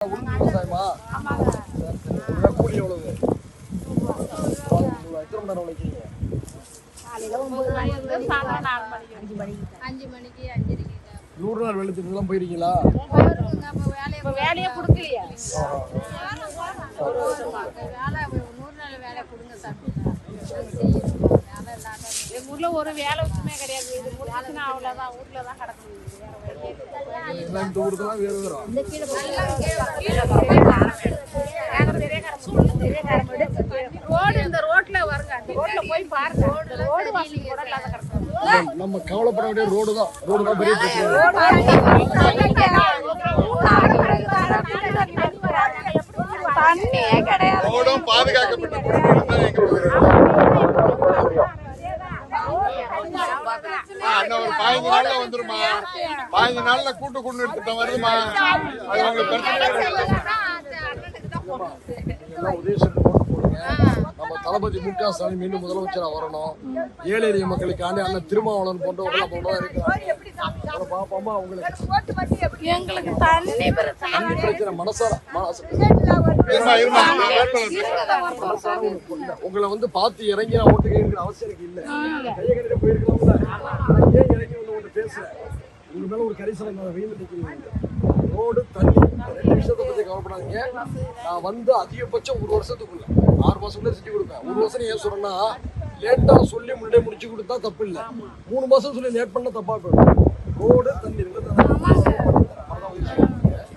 விவசாயமா கூலி எவ்வளவு? எத்தனை மணி நேரம் உழைக்கிறீங்க? 100 நாள் வேலை திட்டம்லாம் போயிருக்கீங்களா? வேலையை கொடுக்கலையா? எங்க ஊர்ல ஒரு வேலை ஒற்றுமே கிடையாது. இது முடிச்சுன்னா அவ்வளவுதான், ஊர்ல தான் கிடக்குது. இந்த ரோட்ல வருங்க, ரோட்ல போய் பாருங்க, ரோடு வாசல் கூட இல்லாத கிடக்கும். நம்ம கவலைப்பட வேண்டிய ரோடு தான் பெரிய பிரச்சனை. தண்ணியே கிடையாது. ரோடும் பாதுகாக்கப்பட்ட ஒரு 15 நாள்ல வந்துருமா? 15 நாள்ல கூட்டு குடிநீர் திட்டம் வருதுமா? அது உங்களுக்கு பிரச்சனை. நம்ம தளபதி மு க ஸ்டாலின் மீண்டும் முதலமைச்சரா வரணும். ஏழை எளிய மக்களுக்காண்டி அண்ணன் திருமாவளவன் போன்றவர்கள் பாப்பாமா எங்களுக்கு தண்ணி பிரச்சனை மனசார உங்களை வந்து பார்த்து இறங்கி நான் ஓட்டு கேட்கிற அவசியம் எனக்கு இல்லை. கையை கட்டிட்டு போயிருக்கலாம்ல. ஏன் இறங்கி வந்து ஒன்று பேசுறேன்? உங்க மேல ஒரு கரிசனம் வெயில் நிற்கிறீங்க. ரோடு தண்ணி 2 விஷயத்தை பத்தி கவலைப்படாதீங்க. நான் வந்து அதிகபட்சம் 1 வருஷத்துக்குள்ள 6 மாசத்துக்குள்ள செஞ்சு கொடுப்பேன். 1 வருஷம் ஏன் சொல்றேன்னா, லேட்டா சொல்லி முன்னாடியே முடிச்சு கொடுத்தா தப்பு இல்லை. 3 மாசம் சொல்லி லேட் பண்ணா தப்பா போயிடும். ரோடு தண்ணி